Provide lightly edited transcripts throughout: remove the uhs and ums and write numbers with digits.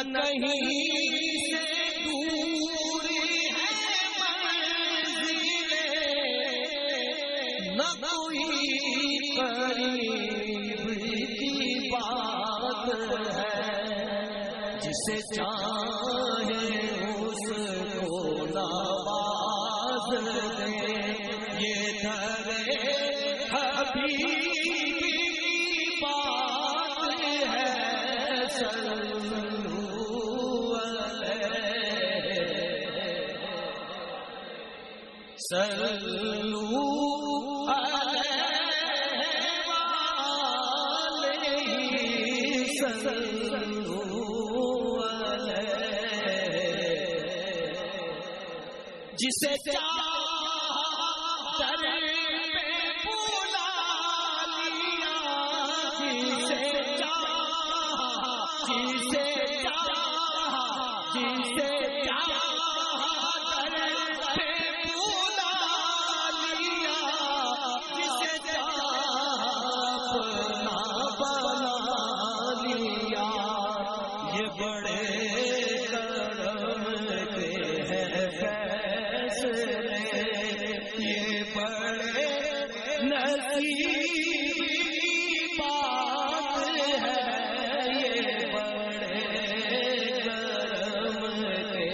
نہ کہیں سے دور ہے منزلیں، نہ کوئی قریب کی بات ہے، جسے چاہے اس کو نواز دے، یہ درے حبیب کی بات ہے، صلو علیہ صلو جسے چاہا در پہ بلا لیا، جسے چاہا در پہ بلا لیا، جسے چاہا اپنا بنا لیا، یہ بڑے کرم کے ہیں یہ بڑے نصیب کی بات ہے، یہ بڑے کرم کے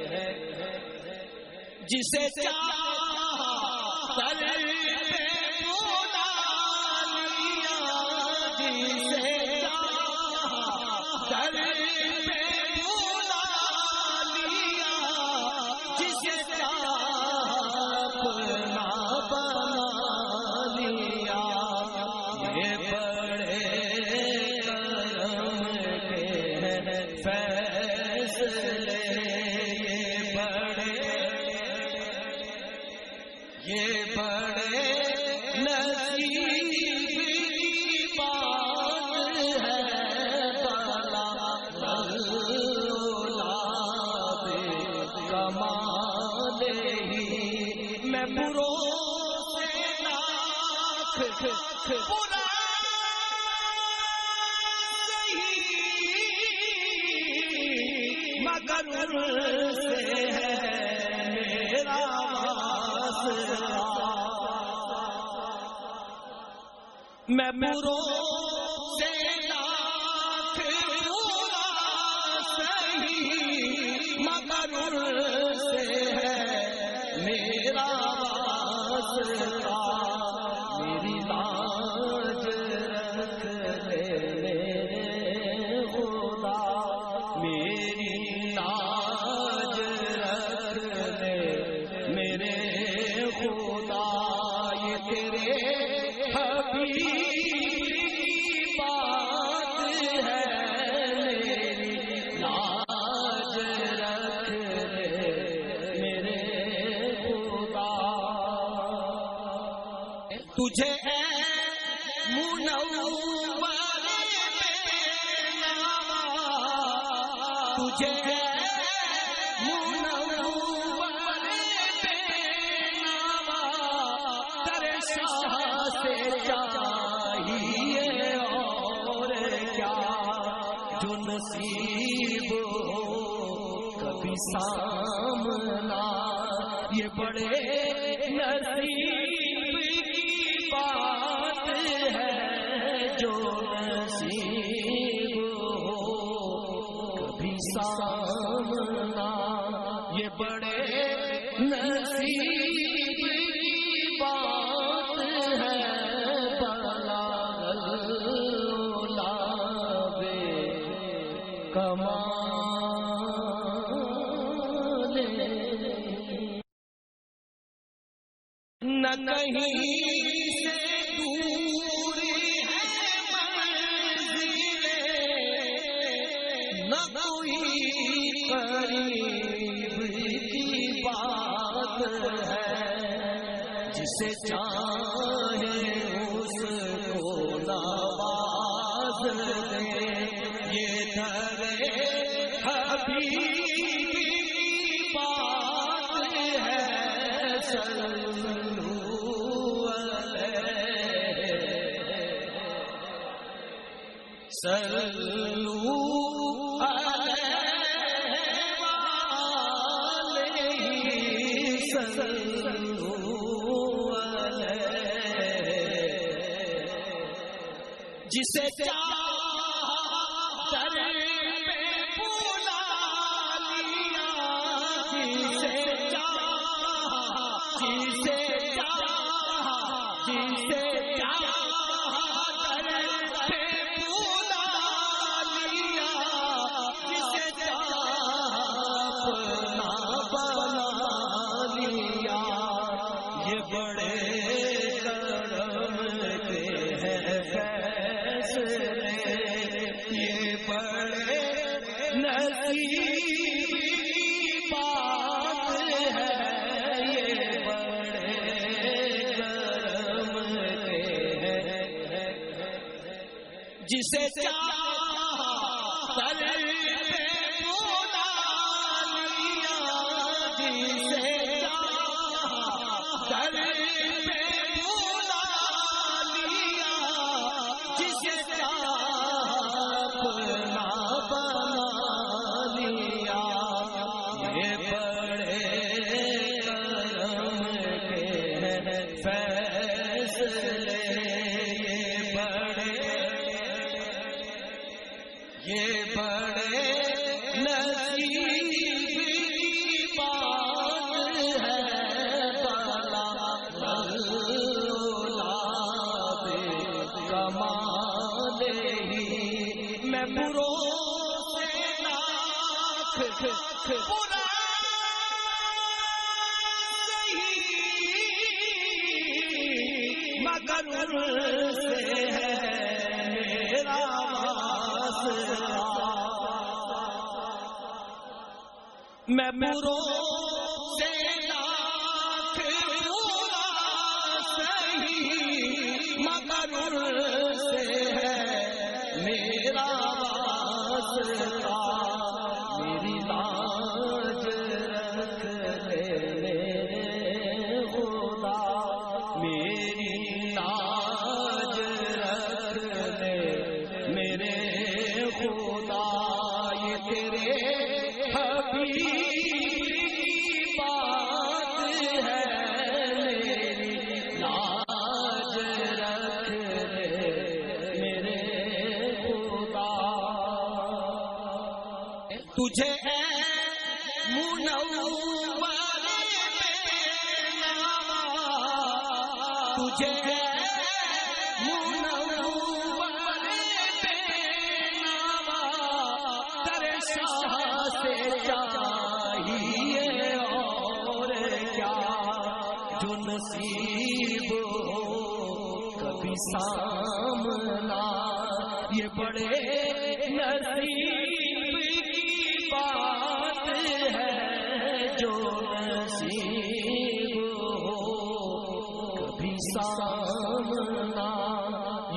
ہیں، جسے چاہا در پہ بلا لیا، جسے چاہا در پہ بلا لیا، جسے یہ بڑے نصیب کی بات ہے، بلا اولاد کمال ہی، میں بروں سے لاکھ برا مگر سے ہے میرا واسطہ، میں بروں سے لاکھ برا سہی، مگر سے ہے میرا واسطہ، میری لاج رکھ لے میرے خدا، میری لاج رکھ لے میرے خدا، یہ تیرے حبیب کی بات ہے، میری لاج رکھ لے میرے خدا، تجھے اے منور بے نوا، تجھے منور بے نوا، در شاہ سے چاہیے اور کیا، جو نصیب ہو کبھی سامنا، یہ بڑے نصیب کی بات ہے، جو نصیب ہو کبھی سامنا، یہ بڑے نصیب کی بات ہے، بلا اولاد کمال نہ کہیں سے دور ہے منزلیں، نہ کوئی قریب کی بات ہے، جسے چاہے اس کو نواز دے، یہ درے حبیب کی بات ہے، صلو علیہ صلو جسے چاہا در پہ بلا لیا، جسے چاہا در پہ بلا لیا، جسے چاہا اپنا بنا لیا۔ یہ بڑے کرم کے ہیں فیصلے، یہ بڑے نصیب کی بات ہے، یہ بڑے کرم کے ہیں۔ جسے چاہا در پہ بلا لیا، جسے چاہا در پہ بلا لیا، جسے چاہا اپنا بنا لیا۔ یہ بڑے کرم کے ہیں فیصلے، یہ بڑے نصیب کی بات ہے۔ بلا اولاد کمال ہی، میں بروں سے لاکھ برا مگر ان سے ہے میرا واسطہ۔ میں بروں سے لاکھ برا سہی، مگر ان سے ہے میرا واسطہ۔ میری لاج رکھ لے میرے خدا، میری لاج رکھ لے میرے خدا۔ یہ تیرے حبیب کی بات ہے، میری لاج رکھ لے میرے خدا۔ تجھے اے منور بے نوا، تجھے اے منور بے نوا، در شاہ سے چاہیے اور کیا؟ جو نصیب ہو کبھی سامنا، یہ بڑے نصیب کی بات ہے۔ جو نصیب ہو کبھی سامنا،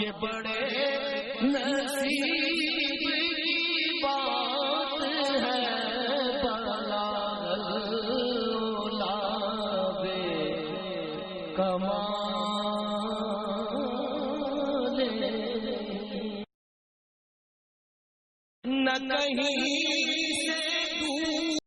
یہ بڑے نصیب کی بات ہے۔ بلا اولاد کمال، نہ کہیں